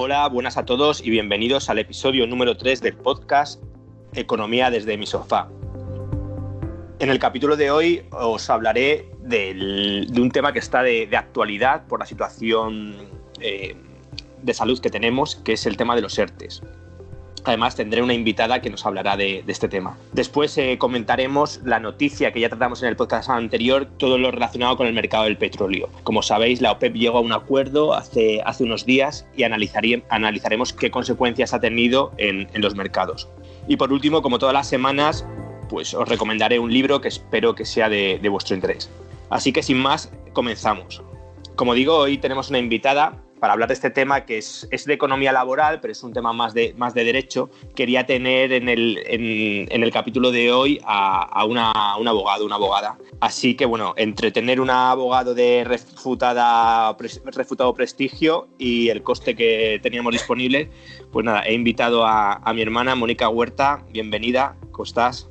Hola, buenas a todos y bienvenidos al episodio número 3 del podcast Economía desde mi sofá. En el capítulo de hoy os hablaré de un tema que está de actualidad por la situación de salud que tenemos, que es el tema de los ERTEs. Además, tendré una invitada que nos hablará de este tema. Después comentaremos la noticia que ya tratamos en el podcast anterior, todo lo relacionado con el mercado del petróleo. Como sabéis, la OPEP llegó a un acuerdo hace unos días y analizaremos qué consecuencias ha tenido en los mercados. Y por último, como todas las semanas, pues os recomendaré un libro que espero que sea de vuestro interés. Así que sin más, comenzamos. Como digo, hoy tenemos una invitada para hablar de este tema que es de economía laboral, pero es un tema más de derecho. Quería tener en el capítulo de hoy a un abogado, una abogada. Así que, bueno, entre tener un abogado de refutado prestigio y el coste que teníamos disponible, pues nada, he invitado a mi hermana Mónica Huerta. Bienvenida, ¿cómo estás?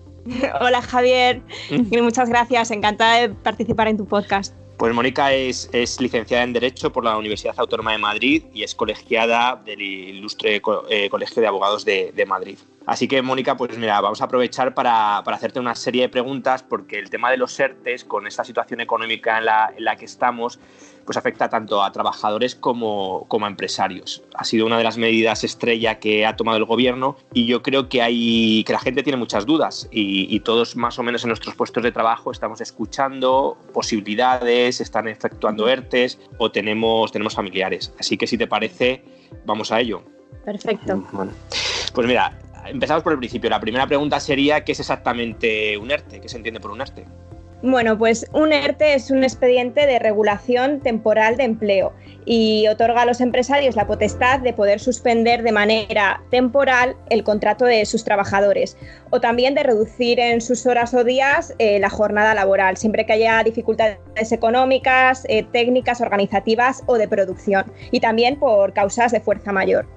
Hola, Javier. Muchas gracias, encantada de participar en tu podcast. Pues Mónica es licenciada en Derecho por la Universidad Autónoma de Madrid y es colegiada del ilustre Colegio de Abogados de Madrid. Así que, Mónica, pues mira, vamos a aprovechar para hacerte una serie de preguntas, porque el tema de los ERTEs, con esta situación económica en la que estamos, pues afecta tanto a trabajadores como a empresarios. Ha sido una de las medidas estrella que ha tomado el gobierno y yo creo que la gente tiene muchas dudas y todos más o menos en nuestros puestos de trabajo estamos escuchando posibilidades, están efectuando ERTEs o tenemos familiares. Así que si te parece, vamos a ello. Perfecto. Bueno, pues mira, empezamos por el principio. La primera pregunta sería, ¿qué es exactamente un ERTE? ¿Qué se entiende por un ERTE? Bueno, pues un ERTE es un expediente de regulación temporal de empleo y otorga a los empresarios la potestad de poder suspender de manera temporal el contrato de sus trabajadores o también de reducir en sus horas o días la jornada laboral, siempre que haya dificultades económicas, técnicas, organizativas o de producción, y también por causas de fuerza mayor.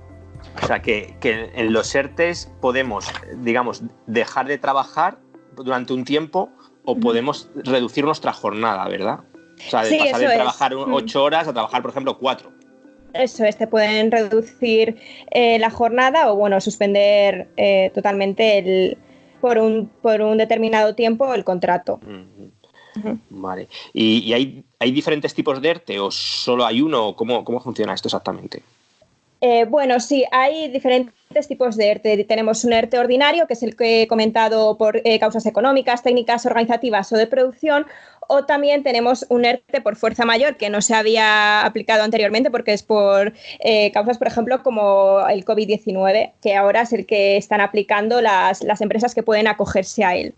O sea, que en los ERTEs podemos, digamos, dejar de trabajar durante un tiempo o podemos reducir nuestra jornada, ¿verdad? O sea, de pasar de trabajar 8 horas a trabajar, por ejemplo, 4. Eso es, te pueden reducir la jornada o, bueno, suspender totalmente por un determinado tiempo el contrato. Vale. ¿Y hay diferentes tipos de ERTE o solo hay uno? ¿Cómo funciona esto exactamente? Bueno, sí, hay diferentes tipos de ERTE. Tenemos un ERTE ordinario, que es el que he comentado por causas económicas, técnicas, organizativas o de producción, o también tenemos un ERTE por fuerza mayor, que no se había aplicado anteriormente porque es por causas, por ejemplo, como el COVID-19, que ahora es el que están aplicando las empresas que pueden acogerse a él.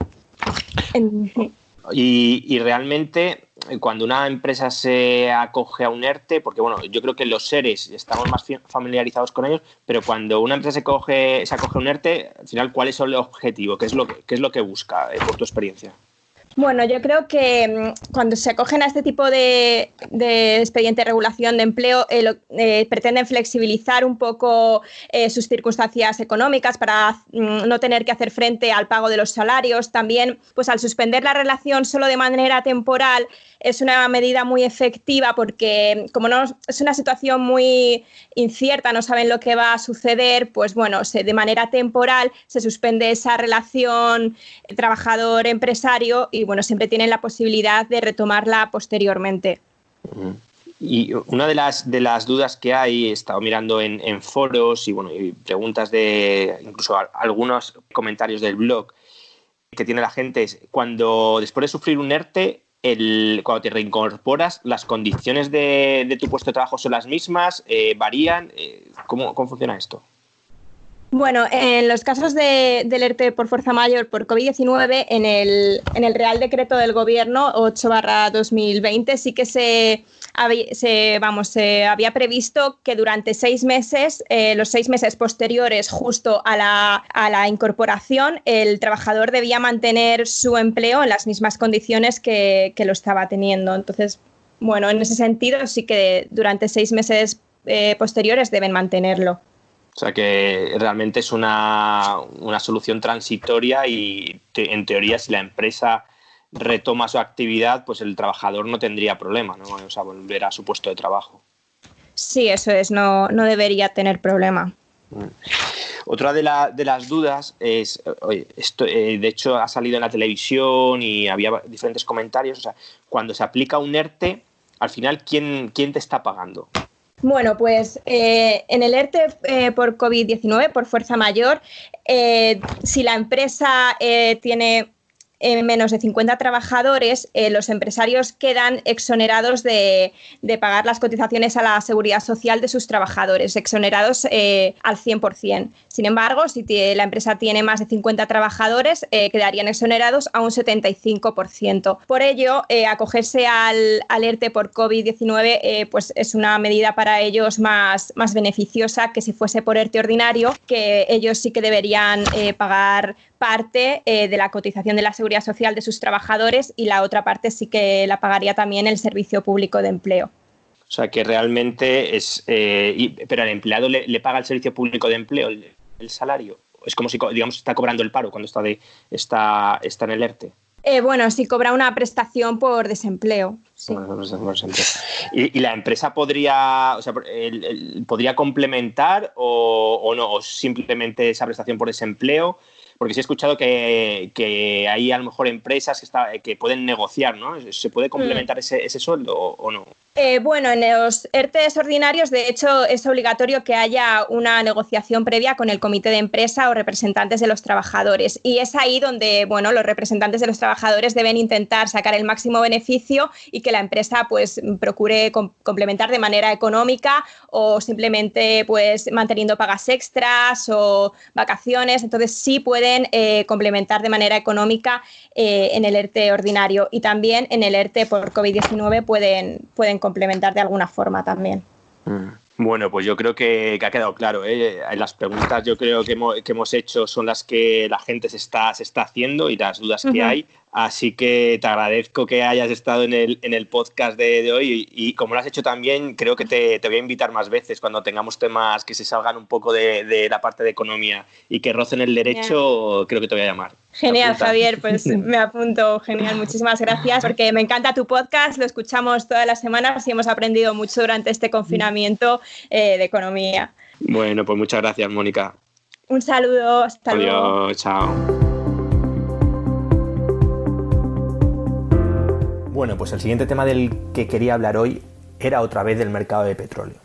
Y realmente, cuando una empresa se acoge a un ERTE, porque bueno, yo creo que los EREs estamos más familiarizados con ellos, pero cuando una empresa se acoge a un ERTE, al final, ¿cuál es el objetivo? ¿Qué es lo que busca, por tu experiencia? Bueno, yo creo que cuando se acogen a este tipo de expediente de regulación de empleo, pretenden flexibilizar un poco sus circunstancias económicas para no tener que hacer frente al pago de los salarios. También, pues al suspender la relación solo de manera temporal, es una medida muy efectiva porque, como no es una situación muy incierta, no saben lo que va a suceder, pues bueno, de manera temporal se suspende esa relación trabajador-empresario y bueno, siempre tienen la posibilidad de retomarla posteriormente. Y una de las dudas que he estado mirando en foros y preguntas incluso algunos comentarios del blog que tiene la gente, es después de sufrir un ERTE, cuando te reincorporas, ¿las condiciones de tu puesto de trabajo son las mismas? ¿Varían? ¿Cómo funciona esto? Bueno, en los casos del ERTE por fuerza mayor por COVID-19, en el Real Decreto del Gobierno 8/2020 sí que se había previsto que durante 6 meses, los 6 meses posteriores justo a la incorporación, el trabajador debía mantener su empleo en las mismas condiciones que lo estaba teniendo. Entonces, bueno, en ese sentido sí que durante 6 meses posteriores deben mantenerlo. O sea que realmente es una solución transitoria y en teoría si la empresa retoma su actividad, pues el trabajador no tendría problema, ¿no? O sea, volver a su puesto de trabajo. Sí, eso es, no debería tener problema. Otra de las dudas es, oye, esto de hecho ha salido en la televisión y había diferentes comentarios, o sea, cuando se aplica un ERTE, al final, ¿quién te está pagando? Bueno, pues en el ERTE por COVID-19, por fuerza mayor, si la empresa tiene menos de 50 trabajadores, los empresarios quedan exonerados de pagar las cotizaciones a la seguridad social de sus trabajadores, exonerados al 100%. Sin embargo, si la empresa tiene más de 50 trabajadores, quedarían exonerados a un 75%. Por ello, acogerse al ERTE por COVID-19 pues es una medida para ellos más beneficiosa que si fuese por ERTE ordinario, que ellos sí que deberían pagar parte de la cotización de la seguridad social de sus trabajadores y la otra parte sí que la pagaría también el Servicio Público de Empleo. O sea, que realmente es... pero al empleado le paga el Servicio Público de Empleo el salario. Es como si, digamos, está cobrando el paro cuando está en el ERTE. Bueno, sí cobra una prestación por desempleo. Sí. ¿Y la empresa podría complementar o no? ¿O simplemente esa prestación por desempleo? Porque sí he escuchado que hay a lo mejor empresas que pueden negociar, ¿no? ¿Se puede complementar ese sueldo o no? Bueno, en los ERTEs ordinarios, de hecho, es obligatorio que haya una negociación previa con el comité de empresa o representantes de los trabajadores. Y es ahí donde, bueno, los representantes de los trabajadores deben intentar sacar el máximo beneficio y que la empresa, pues, procure complementar de manera económica o simplemente, pues, manteniendo pagas extras o vacaciones. Entonces, sí pueden complementar de manera económica en el ERTE ordinario y también en el ERTE por COVID-19 pueden complementar de alguna forma también. Bueno, pues yo creo que ha quedado claro, ¿eh? Las preguntas yo creo que hemos hecho son las que la gente se está haciendo y las dudas que hay. Así que te agradezco que hayas estado en el podcast de hoy y como lo has hecho también, creo que te voy a invitar más veces cuando tengamos temas que se salgan un poco de la parte de economía y que rocen el derecho, creo que te voy a llamar. Genial, Javier, pues me apunto. Genial, muchísimas gracias porque me encanta tu podcast, lo escuchamos todas las semanas y hemos aprendido mucho durante este confinamiento de economía. Bueno, pues muchas gracias, Mónica. Un saludo, hasta luego. Adiós, chao. Bueno, pues el siguiente tema del que quería hablar hoy era otra vez del mercado de petróleo.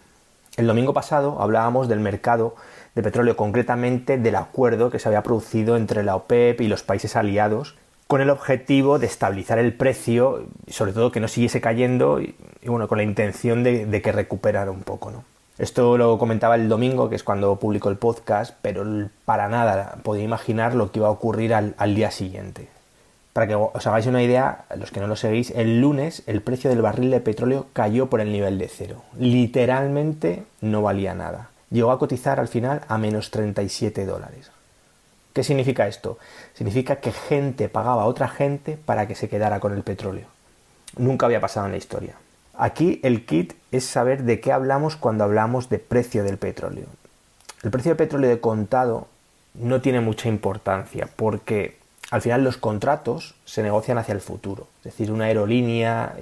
El domingo pasado hablábamos del mercado de petróleo, concretamente del acuerdo que se había producido entre la OPEP y los países aliados con el objetivo de estabilizar el precio y sobre todo que no siguiese cayendo y bueno, con la intención de que recuperara un poco, ¿no? Esto lo comentaba el domingo, que es cuando publicó el podcast, pero para nada podía imaginar lo que iba a ocurrir al día siguiente. Para que os hagáis una idea, los que no lo seguís, el lunes el precio del barril de petróleo cayó por el nivel de cero. Literalmente no valía nada. Llegó a cotizar al final a menos $37. ¿Qué significa esto? Significa que gente pagaba a otra gente para que se quedara con el petróleo. Nunca había pasado en la historia. Aquí el kit es saber de qué hablamos cuando hablamos de precio del petróleo. El precio del petróleo de contado no tiene mucha importancia porque al final los contratos se negocian hacia el futuro. Es decir, una aerolínea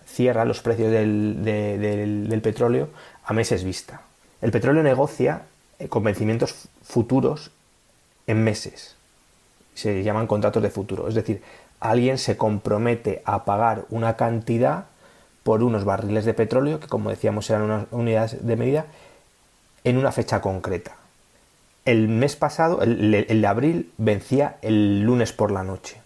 cierra los precios del petróleo a meses vista. El petróleo negocia con vencimientos futuros en meses. Se llaman contratos de futuro. Es decir, alguien se compromete a pagar una cantidad por unos barriles de petróleo, que como decíamos eran unas unidades de medida, en una fecha concreta. El mes pasado, el de abril, vencía el lunes por la noche.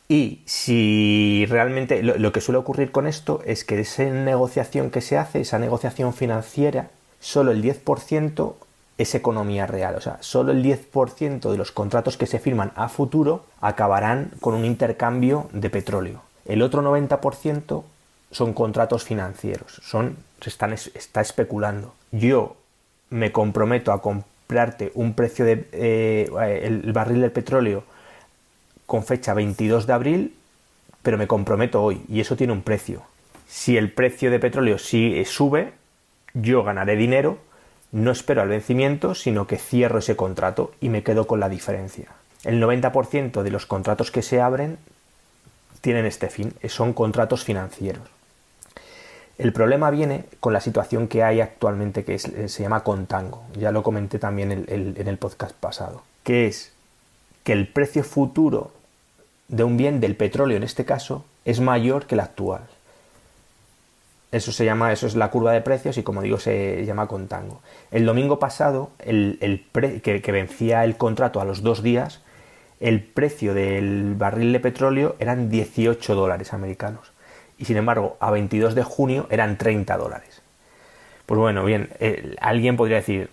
Y si realmente lo que suele ocurrir con esto es que esa negociación que se hace, esa negociación financiera, solo el 10% es economía real. O sea, solo el 10% de los contratos que se firman a futuro acabarán con un intercambio de petróleo. El otro 90% son contratos financieros. Está especulando. Yo me comprometo a comprarte un precio el barril del petróleo con fecha 22 de abril, pero me comprometo hoy y eso tiene un precio. Si el precio de petróleo sube, yo ganaré dinero, no espero al vencimiento, sino que cierro ese contrato y me quedo con la diferencia. El 90% de los contratos que se abren tienen este fin, son contratos financieros. El problema viene con la situación que hay actualmente, que se llama contango. Ya lo comenté también en el podcast pasado. Que es que el precio futuro de un bien, del petróleo en este caso, es mayor que el actual. Eso es la curva de precios y, como digo, se llama contango. El domingo pasado, que vencía el contrato a los 2 días, el precio del barril de petróleo eran $18 americanos. Y sin embargo, a 22 de junio eran $30. Pues bueno, bien, alguien podría decir,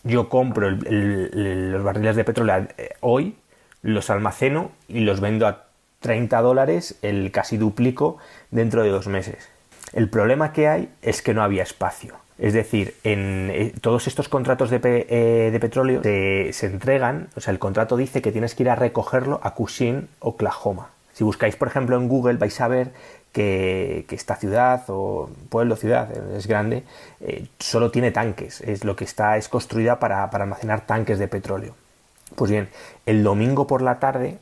yo compro los barriles de petróleo hoy, los almaceno y los vendo a $30, el casi duplico, dentro de 2 meses. El problema que hay es que no había espacio. Es decir, en todos estos contratos de petróleo se entregan, o sea, el contrato dice que tienes que ir a recogerlo a Cushing, Oklahoma. Si buscáis, por ejemplo, en Google, vais a ver que esta ciudad, o pueblo, ciudad, es grande, solo tiene tanques. Es lo que es construida para almacenar tanques de petróleo. Pues bien, el domingo por la tarde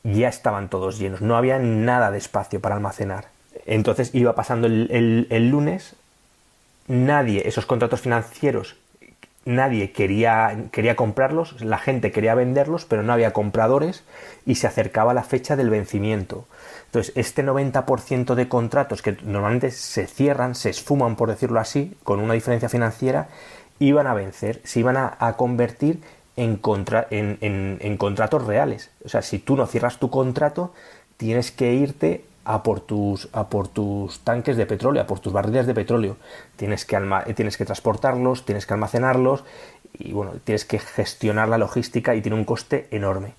ya estaban todos llenos, no había nada de espacio para almacenar. Entonces iba pasando el lunes, esos contratos financieros, nadie quería comprarlos, la gente quería venderlos, pero no había compradores y se acercaba la fecha del vencimiento. Entonces, este 90% de contratos que normalmente se cierran, se esfuman, por decirlo así, con una diferencia financiera, iban a vencer, se iban a convertir en contratos reales. O sea, si tú no cierras tu contrato, tienes que irte a por tus tanques de petróleo, a por tus barriles de petróleo. Tienes que transportarlos, tienes que almacenarlos y bueno, tienes que gestionar la logística y tiene un coste enorme.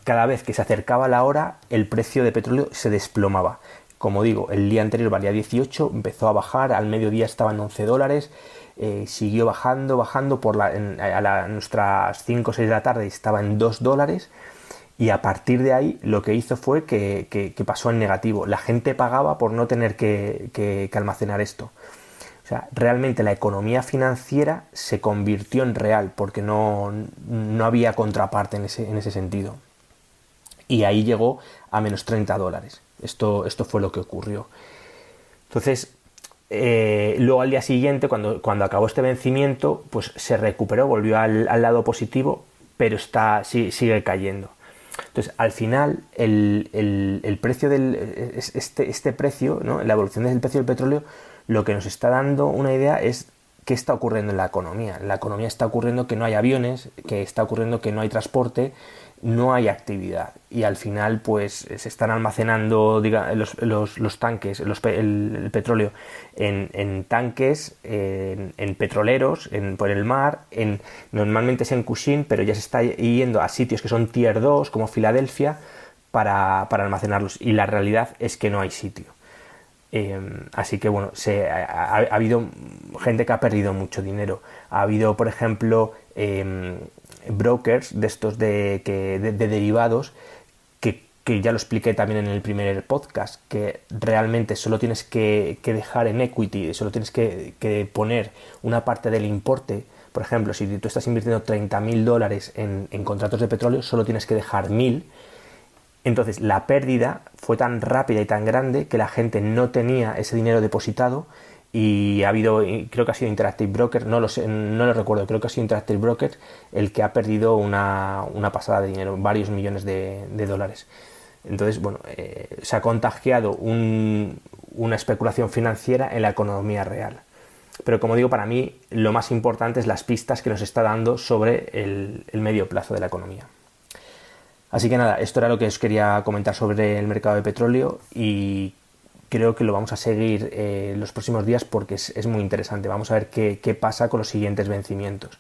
Cada vez que se acercaba la hora, el precio de petróleo se desplomaba. Como digo, el día anterior valía 18, empezó a bajar, al mediodía estaban $11, siguió bajando, a nuestras 5 o 6 de la tarde estaba en $2, y a partir de ahí lo que hizo fue que pasó en negativo. La gente pagaba por no tener que almacenar esto. O sea, realmente la economía financiera se convirtió en real porque no había contraparte en ese sentido. Y ahí llegó a menos $30. Esto fue lo que ocurrió. Entonces, luego al día siguiente, cuando acabó este vencimiento, pues se recuperó, volvió al lado positivo, pero sigue cayendo. Entonces, al final, el precio este precio, ¿no? La evolución del precio del petróleo, lo que nos está dando una idea es qué está ocurriendo en la economía. En la economía está ocurriendo que no hay aviones, que está ocurriendo que no hay transporte, no hay actividad. Y al final, pues, se están almacenando los tanques, el petróleo en tanques, en petroleros, por el mar, normalmente es en Cushing, pero ya se está yendo a sitios que son Tier 2, como Filadelfia, para almacenarlos. Y la realidad es que no hay sitio. Así que bueno, ha habido gente que ha perdido mucho dinero. Ha habido, por ejemplo, brokers de estos de derivados que ya lo expliqué también en el primer podcast, que realmente solo tienes que dejar en equity, solo tienes que poner una parte del importe. Por ejemplo, si tú estás invirtiendo $30,000 en contratos de petróleo, solo tienes que dejar 1.000. Entonces la pérdida fue tan rápida y tan grande que la gente no tenía ese dinero depositado y creo que ha sido Interactive Broker, no lo recuerdo, creo que ha sido Interactive Broker el que ha perdido una pasada de dinero, varios millones de dólares. Entonces, bueno, se ha contagiado una especulación financiera en la economía real. Pero como digo, para mí lo más importante es las pistas que nos está dando sobre el medio plazo de la economía. Así que nada, esto era lo que os quería comentar sobre el mercado de petróleo y creo que lo vamos a seguir los próximos días porque es muy interesante. Vamos a ver qué pasa con los siguientes vencimientos.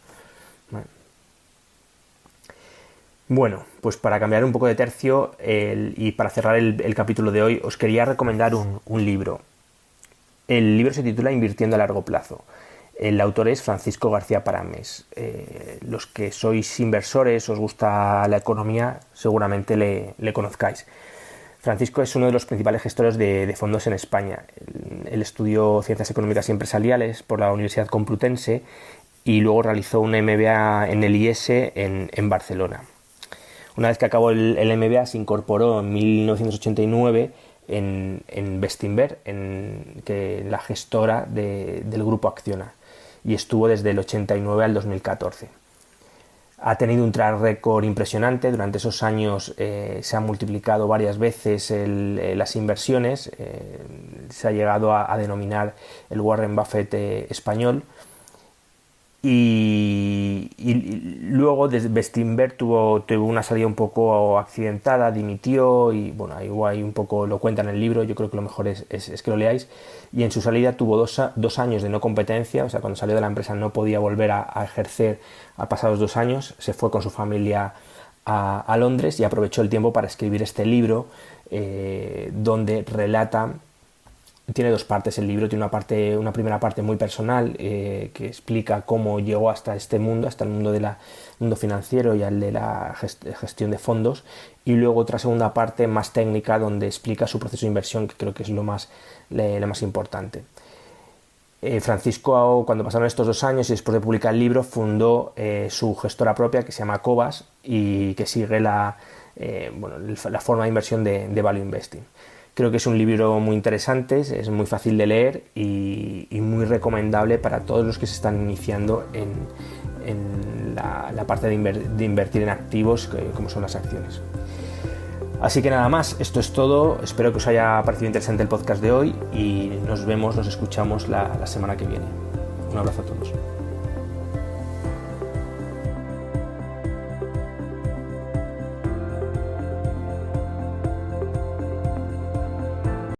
Bueno, pues para cambiar un poco de tercio y para cerrar el capítulo de hoy, os quería recomendar un libro. El libro se titula Invirtiendo a largo plazo. El autor es Francisco García Parames. Los que sois inversores, os gusta la economía, seguramente le conozcáis. Francisco es uno de los principales gestores de fondos en España. Él estudió Ciencias Económicas y Empresariales por la Universidad Complutense y luego realizó un MBA en el IES en Barcelona. Una vez que acabó el MBA, se incorporó en 1989 en Bestinver, la gestora del grupo Acciona, y estuvo desde el 89 al 2014. Ha tenido un track record impresionante. Durante esos años se han multiplicado varias veces las inversiones. Se ha llegado a denominar el Warren Buffett español. Y luego desde Bestinver tuvo una salida un poco accidentada, dimitió, y bueno, ahí un poco lo cuenta en el libro. Yo creo que lo mejor es que lo leáis. Y en su salida tuvo dos años de no competencia, o sea, cuando salió de la empresa no podía volver a ejercer a pasados 2 años. Se fue con su familia a Londres y aprovechó el tiempo para escribir este libro, donde relata. Tiene 2 partes el libro. Tiene una primera parte muy personal, que explica cómo llegó hasta este mundo, hasta el mundo financiero y al de la gestión de fondos, y luego otra segunda parte más técnica donde explica su proceso de inversión, que creo que es lo más importante. Francisco, cuando pasaron estos 2 años y después de publicar el libro, fundó su gestora propia, que se llama Cobas, y que sigue la forma de inversión de Value Investing. Creo que es un libro muy interesante, es muy fácil de leer y muy recomendable para todos los que se están iniciando en la parte de invertir en activos, como son las acciones. Así que nada más, esto es todo. Espero que os haya parecido interesante el podcast de hoy y nos escuchamos la semana que viene. Un abrazo a todos.